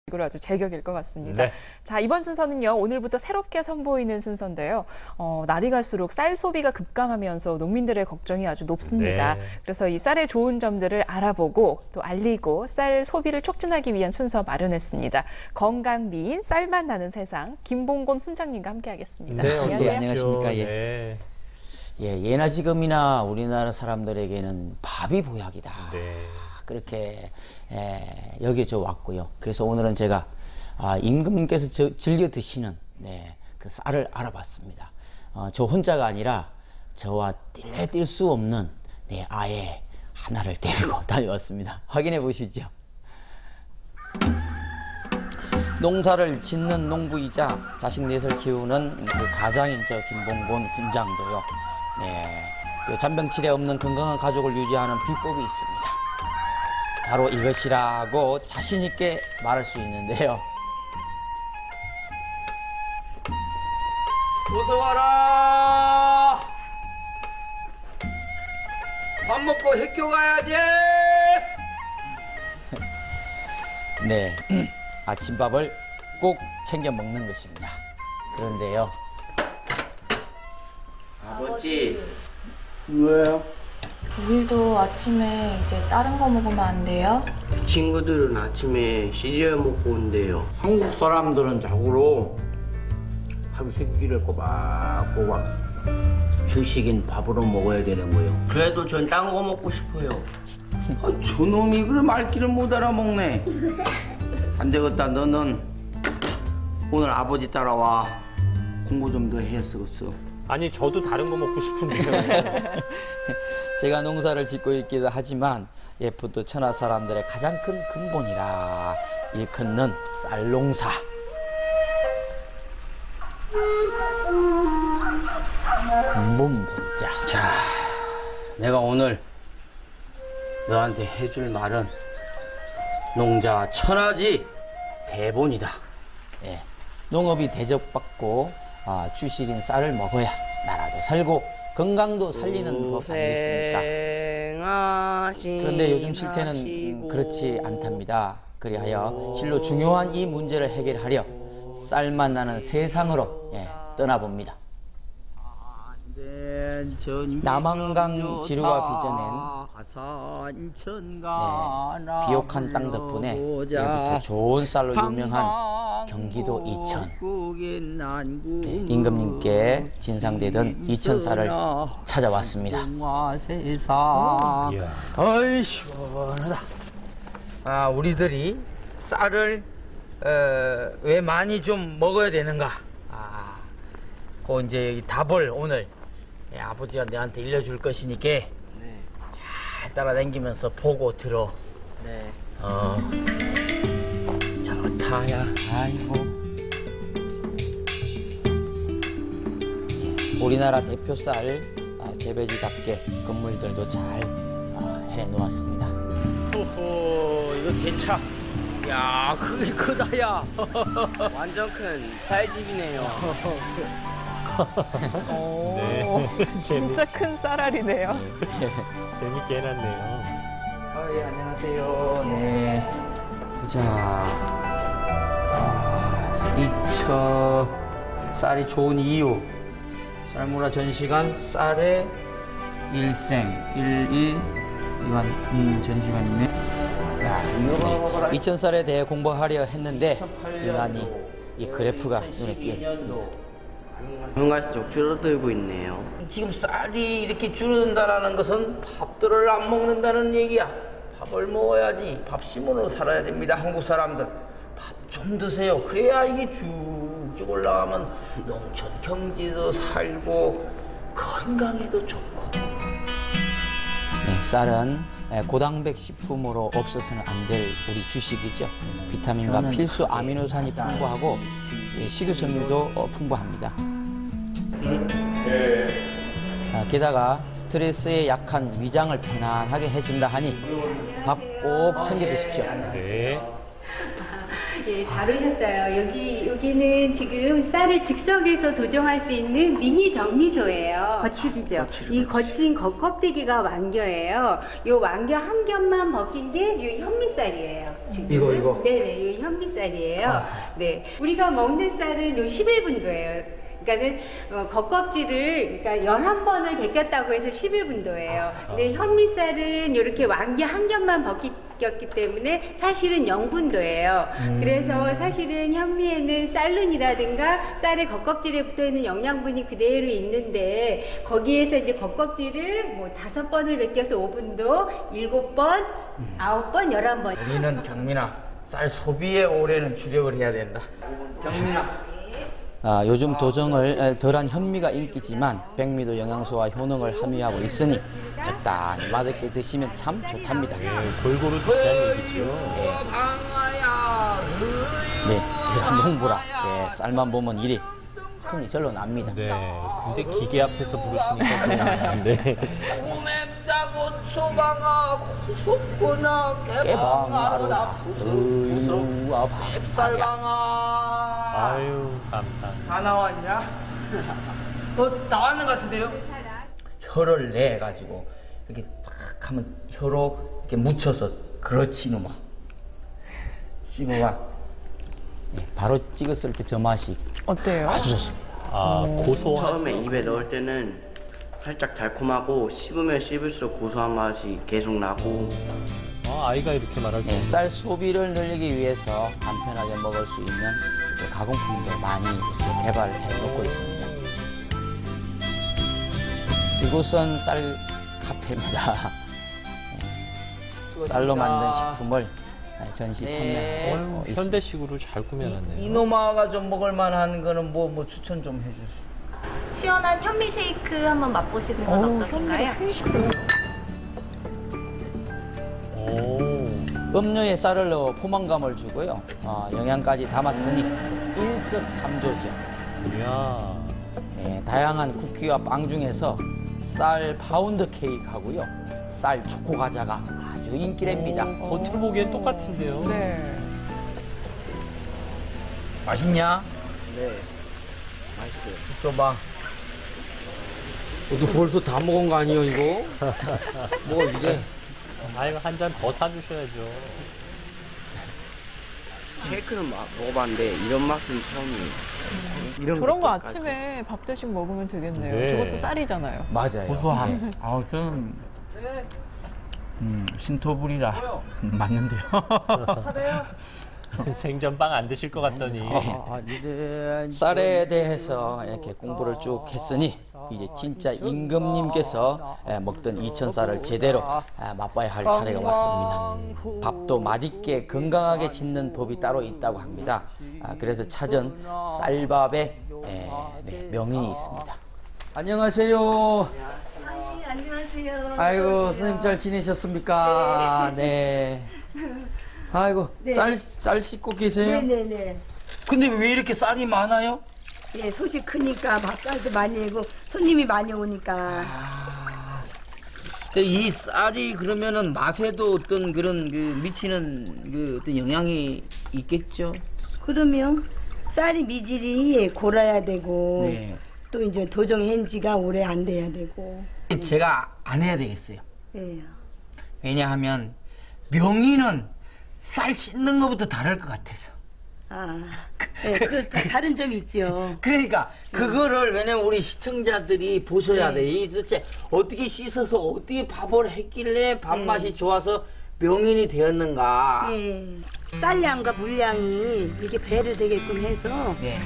이걸 아주 제격일 것 같습니다. 네. 자, 이번 순서는요, 오늘부터 새롭게 선보이는 순서인데요. 날이 갈수록 쌀 소비가 급감하면서 농민들의 걱정이 아주 높습니다. 네. 그래서 이 쌀의 좋은 점들을 알아보고 또 알리고 쌀 소비를 촉진하기 위한 순서 마련했습니다. 건강 미인 쌀맛 나는 세상 김봉곤 훈장님과 함께하겠습니다. 네, 안녕하세요. 안녕하십니까. 예. 네. 예, 예나 지금이나 우리나라 사람들에게는 밥이 보약이다. 네. 그렇게 여겨져 왔고요. 그래서 오늘은 제가 임금님께서 즐겨 드시는 그 쌀을 알아봤습니다. 저 혼자가 아니라 저와 뛸래 뛸 수 없는 아예 하나를 데리고 다녀왔습니다. 확인해 보시죠. 농사를 짓는 농부이자 자식 넷을 키우는 그 가장인 저 김봉곤 훈장도요. 그 잔병치레 없는 건강한 가족을 유지하는 비법이 있습니다. 바로 이것이라고 자신 있게 말할 수 있는데요. 어서 와라. 밥 먹고 학교 가야지. 네, 아침밥을 꼭 챙겨 먹는 것입니다. 그런데요. 아버지. 왜요? 우리도 아침에 이제 다른 거 먹으면 안 돼요? 친구들은 아침에 시리얼 먹고 온대요. 한국 사람들은 자고로 하루 세 끼를 꼬박꼬박 주식인 밥으로 먹어야 되는 거예요. 그래도 전 딴 거 먹고 싶어요. 저놈이 그래 말귀를 못 알아먹네. 안 되겠다. 너는 오늘 아버지 따라와. 공부 좀 더 했었어. 아니, 저도 다른 거 먹고 싶은데요. 제가 농사를 짓고 있기도 하지만 예쁘도 천하 사람들의 가장 큰 근본이라 일컫는 쌀농사. 근본본자. 자, 내가 오늘 너한테 해줄 말은 농자 천하지 대본이다. 농업이 대접받고 주식인 쌀을 먹어야 나라도 살고 건강도 살리는 법 아니겠습니까? 그런데 요즘 실태는 그렇지 않답니다. 그리하여 실로 중요한 이 문제를 해결하려 쌀맛 나는 세상으로 떠나봅니다. 남한강 지루가 빚어낸 비옥한 땅 덕분에 예부터 좋은 쌀로 유명한 경기도 이천. 임금님께 진상되던 이천 쌀을 찾아왔습니다. 어이 시원하다. 우리들이 쌀을 왜 많이 좀 먹어야 되는가? 그 이제 이 답을 오늘 아버지가 내한테 일러줄 것이니까 잘 따라다니면서 보고 들어. 좋다야. 아이고. 우리나라 대표 쌀 재배지답게 건물들도 잘 해놓았습니다. 호호, 이거 개차. 야, 크기 크다, 야. 완전 큰 쌀집이네요. 진짜 큰 쌀알이네요. 재밌게 해놨네요. 예, 안녕하세요. 네. 보자. 이천 쌀이 좋은 이유. 쌀문화 전시관 쌀의 일생 11 이관 전시관이네. 야, 이천 쌀에 대해 공부하려 했는데 유난히 이 그래프가 눈에 띄었습니다. 갈수록 줄어들고 있네요. 지금 쌀이 이렇게 줄어든다는 것은 밥들을 안 먹는다는 얘기야. 밥을 먹어야지. 밥심으로 살아야 됩니다. 한국 사람들. 밥 좀 드세요. 그래야 이게 쭉쭉 올라가면 농촌 경제도 살고 건강에도 좋고. 쌀은 고단백 식품으로 없어서는 안 될 우리 주식이죠. 비타민과 필수 아미노산이 풍부하고 식이섬유도 풍부합니다. 게다가 스트레스에 약한 위장을 편안하게 해준다 하니 밥 꼭 챙겨 드십시오. 네. 네, 잘 오셨어요. 여기는 지금 쌀을 즉석에서 도정할 수 있는 미니 정미소예요. 거칠이죠. 이 거친 겉껍데기가 왕겨예요. 이 왕겨 한 겹만 벗긴 게 이 현미쌀이에요. 지금. 이거? 네네, 이 현미쌀이에요. 네, 우리가 먹는 쌀은 요 11분도예요. 그러니까는 겉껍질을 그러니까 11번을 벗겼다고 해서 11분도예요. 근데 현미쌀은 이렇게 왕겨 한 겹만 벗겼기 때문에 사실은 0분도예요. 그래서 사실은 현미에는 쌀룬이라든가 쌀의 겉껍질에 붙어있는 영양분이 그대로 있는데 거기에서 이제 겉껍질을 뭐 5번을 벗겨서 5분도, 7번, 9번, 11번. 우리는 경민아, 쌀 소비에 올해는 주력을 해야 된다. 경민아. 요즘 도정을 덜한 현미가 인기지만 백미도 영양소와 효능을 함유하고 있으니 적당히 맛있게 드시면 참 좋답니다. 골고루 드시라는 얘기죠. 네, 제가 농부라 쌀만 보면 일이 흥이 절로 납니다. 네. 근데 기계 앞에서 부르시니까 좀 네. 맵다고 초방아 고속구나 깨방아루다 의무와 쌀방아. 아유, 감사합니다. 다 나왔냐? 나왔는 것 같은데요? 혀를 내가지고 이렇게 탁 하면 혀로 이렇게 묻혀서 그렇지 놈아. 씹어봐. 바로 찍었을 때 저 맛이 어때요? 아주 좋습니다. 고소한. 처음에 입에 넣을 때는 살짝 달콤하고 씹으면 씹을수록 고소한 맛이 계속 나고 아이가 이렇게 말할 때. 쌀 소비를 늘리기 위해서 간편하게 먹을 수 있는 가공품도 많이 이렇게 개발해 놓고 있습니다. 이곳은 쌀 카페입니다. 쌀로 만든 식품을 전시 판매하고 있습니다. 현대식으로 잘 꾸며놨네요. 이놈아가 좀 먹을 만한 거는 뭐 추천 좀 해주세요. 시원한 현미 쉐이크 한번 맛보시는 건 어떠신가요? 음료에 쌀을 넣어 포만감을 주고요. 영양까지 담았으니 일석삼조죠. 이야. 다양한 쿠키와 빵 중에서 쌀 파운드 케이크하고요. 쌀 초코 과자가 아주 인기랍니다. 겉으로 보기엔 똑같은데요. 네. 맛있냐? 네 맛있어요. 줘봐. 너 벌써 다 먹은 거 아니에요 이거? 뭐 이래? 아이고, 한 잔 더 사주셔야죠. 쉐이크는 먹어봤는데 이런 맛은 처음이에요. 이런 저런 거 것까지. 아침에 밥 대신 먹으면 되겠네요. 네. 저것도 쌀이잖아요. 맞아요. 고소함. 저는 신토불이라 맞는데요. 생전빵 안 드실 것 같더니. 쌀에 대해서 이렇게 공부를 쭉 했으니 이제 진짜 임금님께서 먹던 이천쌀을 제대로 맛봐야 할 차례가 왔습니다. 밥도 맛있게 건강하게 짓는 법이 따로 있다고 합니다. 그래서 찾은 쌀밥에 명인이 있습니다. 안녕하세요. 안녕하세요. 아이고 선생님 잘 지내셨습니까? 네. 아이고 네. 쌀 씻고 계세요? 네네네. 근데 왜 이렇게 쌀이 많아요? 예, 소식 크니까 밥살도 많이 하고 손님이 많이 오니까. 이 쌀이 그러면은 맛에도 어떤 그런 미치는 그 어떤 영향이 있겠죠? 그러면 쌀이 미질이 골아야 되고 네. 또 이제 도정한 지가 오래 안 돼야 되고. 제가 안 해야 되겠어요. 예. 왜냐하면 명의는 쌀 씻는 것부터 다를 것 같아서. 예, 그 다른 점이 있죠. 그러니까 그거를 왜냐면 우리 시청자들이 보셔야 네. 돼. 이 도대체 어떻게 씻어서 어떻게 밥을 했길래 밥맛이 좋아서 명인이 되었는가. 예. 쌀량과 물량이 이렇게 배를 되게끔 해서 네.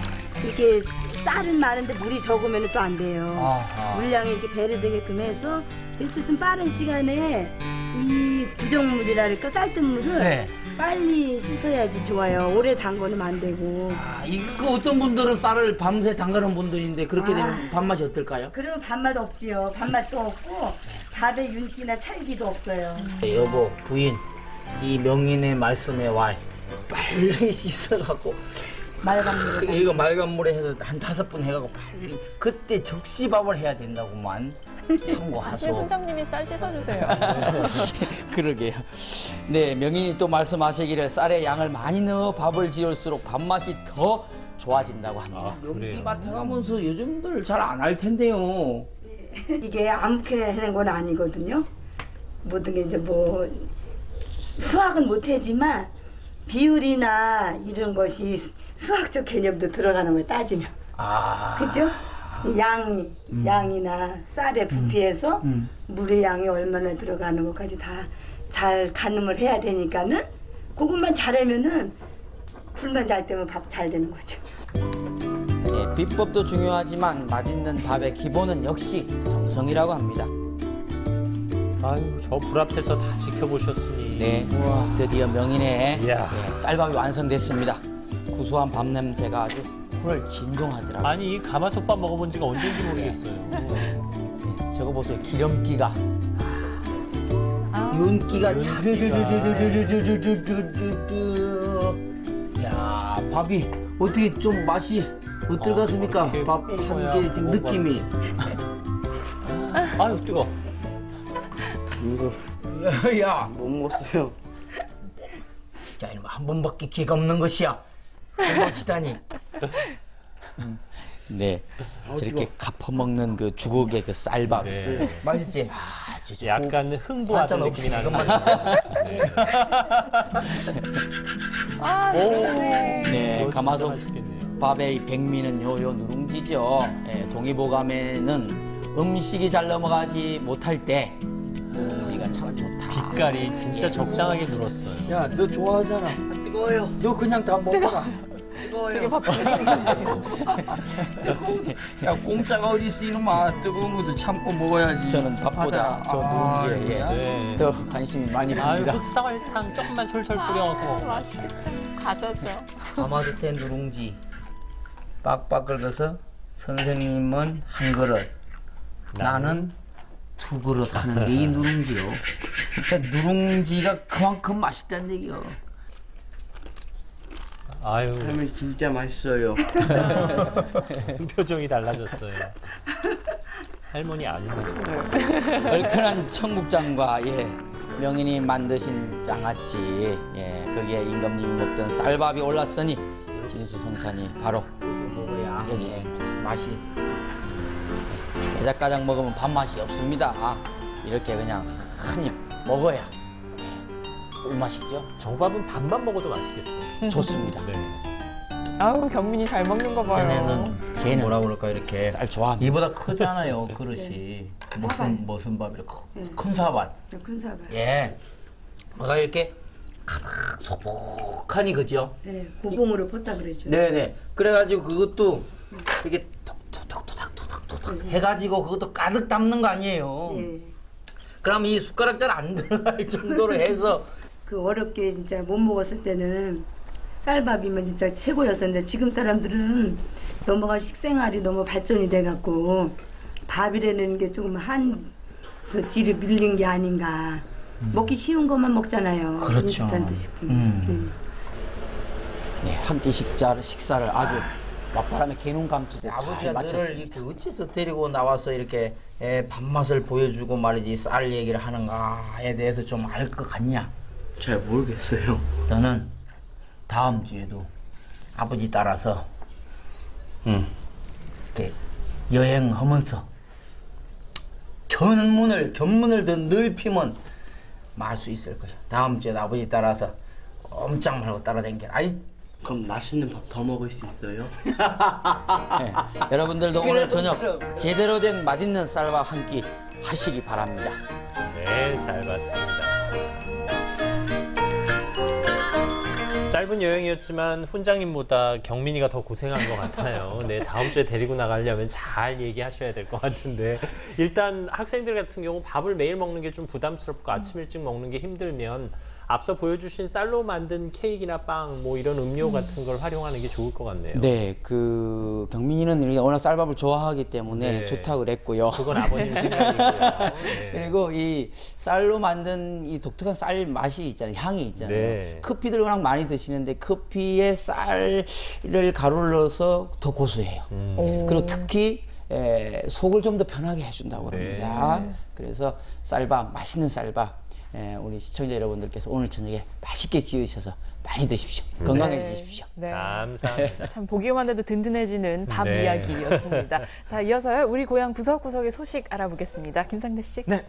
이렇게 쌀은 많은데 물이 적으면 또 안 돼요. 아하. 물량이 이렇게 배를 되게끔 해서 될 수 있으면 빠른 시간에 이 부정물이랄까 쌀뜨물을 네. 빨리 씻어야지 좋아요. 오래 담궈놓으면 안 되고. 그 어떤 분들은 쌀을 밤새 담가는 분들인데 그렇게 되면 밥맛이 어떨까요? 그러면 밥맛 없지요. 밥맛도 없고 밥에 윤기나 찰기도 없어요. 여보, 부인, 이 명인의 말씀에 왈 빨리 씻어갖고 맑은 물에. 이거 맑은 물에 해서 한 5번 해갖고 빨리 그때 적시밥을 해야 된다고만. 아침에 참고하소. 훈장님이 쌀 씻어주세요. 그러게요. 네, 명인이 또 말씀하시기를 쌀에 양을 많이 넣어 밥을 지을수록 밥맛이 더 좋아진다고 합니다. 연기 맡아가면서 요즘들 잘 안 할 텐데요. 이게 아무렇게나 하는 건 아니거든요. 모든 게 이제 뭐 수학은 못하지만 비율이나 이런 것이 수학적 개념도 들어가는 거예요. 따지면. 그죠? 양이나 쌀의 부피에서 물의 양이 얼마나 들어가는 것까지 다 잘 가늠을 해야 되니까는 그것만 잘하면은 불만 잘 되면 밥 잘 되는 거죠. 네, 비법도 중요하지만 맛있는 밥의 기본은 역시 정성이라고 합니다. 아유, 저 불 앞에서 다 지켜보셨으니. 네, 드디어 명인의 이야. 쌀밥이 완성됐습니다. 구수한 밥 냄새가 아주 코를 진동하더라고요. 아니, 이 가마솥밥 먹어본 지가 언제인지 모르겠어요. 네, 저거 보세요. 기름기가. 윤기가 차르르르르르르르르르. 야, 밥이 어떻게 좀 맛이 어떨겠습니까? 어떻게 밥 한 개 지금 느낌이. 아유, 뜨거. 야, 못 먹었어요. 야, 이놈 한 번밖에 기회가 없는 것이야. 고맙지다니. 네, 저렇게 갚아먹는 그 주걱의 그 쌀밥. 네. 맛있지? 아주 약간 흥부하던 반찬 느낌이 없이 나는 아, 오. 네, 진짜 가마솥 맛있겠네요. 밥의 이 백미는 요 누룽지죠. 예, 동의보감에는 음식이 잘 넘어가지 못할 때 누룽지가 참 좋다. 빛깔이 진짜 적당하게 들었어요. 야, 너 좋아하잖아. 뜨거워요. 너 그냥 다 먹어라. 저게 밥 드리는 건데요. 야, 공짜가 어디 있어 이놈아. 뜨거운 것도 참고 먹어야지. 저는 밥보다 저 누룽지에 네. 더 관심이 많이 아유, 갑니다. 흑사발탕 조금만 솔솔 뿌려서. 맛있겠다. 과자죠. 가마솥에 누룽지 빡빡 긁어서 선생님은 한 그릇, 나는 두 그릇 하는 게 이 누룽지요. 그러니까 누룽지가 그만큼 맛있다는 얘기요. 아유, 그러면 진짜 맛있어요. 표정이 달라졌어요. 할머니 아니네. 얼큰한 청국장과 명인이 만드신 장아찌, 거기에 임금님이 먹던 쌀밥이 올랐으니 진수성찬이 바로 먹어야 여기 있습니다. 맛이. 대작가장 먹으면 밥맛이 없습니다. 이렇게 그냥 한 입 먹어야 꿀맛이죠. 정밥은 밥만 먹어도 맛있겠어요. 좋습니다. 네. 아우, 경민이 잘 먹는 거 봐요. 쟤는 뭐라 그럴까 이렇게 쌀 좋아합니다. 이보다 크잖아요 그릇이. 무슨 밥이래 큰 사발. 큰 사발. 예. 뭐가 이렇게 가득 소복하니 그죠? 네, 고봉으로 pos다 그러죠. 네네. 그래가지고 그것도 이렇게 톡톡톡톡톡톡 해가지고 그것도 가득 담는 거 아니에요. 예. 그럼 이 숟가락 잘 안 들어갈 정도로 해서 그 어렵게 진짜 못 먹었을 때는 쌀밥이면 진짜 최고였었는데 지금 사람들은 넘어갈 식생활이 너무 발전이 돼갖고 밥이라는 게 조금 한서 뒤로 밀린 게 아닌가. 먹기 쉬운 것만 먹잖아요. 그렇죠. 인스턴트 식품. 네, 한 끼 식사를 아주 맛바람에 개눈 감추듯 잘 아버지가 너를 마쳤습니다. 이렇게 어째서 데리고 나와서 이렇게 밥맛을 보여주고 말이지 쌀 얘기를 하는가에 대해서 좀 알 것 같냐? 잘 모르겠어요. 너는 다음 주에도 아버지 따라서 이렇게 여행하면서 견문을 더 넓히면 말 수 있을 것이야. 다음 주에 아버지 따라서 꼼짝 말고 따라다니라. 아이, 그럼 맛있는 밥 더 먹을 수 있어요? 네, 여러분들도 오늘 저녁 제대로 된 맛있는 쌀밥 한 끼 하시기 바랍니다. 네, 잘 봤습니다. 짧은 여행이었지만 훈장님보다 경민이가 더 고생한 것 같아요. 네, 다음 주에 데리고 나가려면 잘 얘기하셔야 될 것 같은데 일단 학생들 같은 경우 밥을 매일 먹는 게 좀 부담스럽고 아침 일찍 먹는 게 힘들면 앞서 보여주신 쌀로 만든 케이크나 빵, 뭐 이런 음료 같은 걸 활용하는 게 좋을 것 같네요. 네, 그 경민이는 워낙 쌀밥을 좋아하기 때문에 네. 좋다고 그랬고요. 그건 아버님 생각이고요. 네. 그리고 이 쌀로 만든 이 독특한 쌀 맛이 있잖아요. 향이 있잖아요. 네. 커피들 워낙 많이 드시는데 커피에 쌀을 가루를 넣어서 더 고소해요. 그리고 특히 속을 좀 더 편하게 해준다고 그럽니다. 네. 그래서 쌀밥, 맛있는 쌀밥 우리 시청자 여러분들께서 오늘 저녁에 맛있게 지으셔서 많이 드십시오. 건강해지십시오. 네. 감사합니다. 참 보기만 해도 든든해지는 밥 네. 이야기였습니다. 자, 이어서요. 우리 고향 구석구석의 소식 알아보겠습니다. 김상대 씨. 네,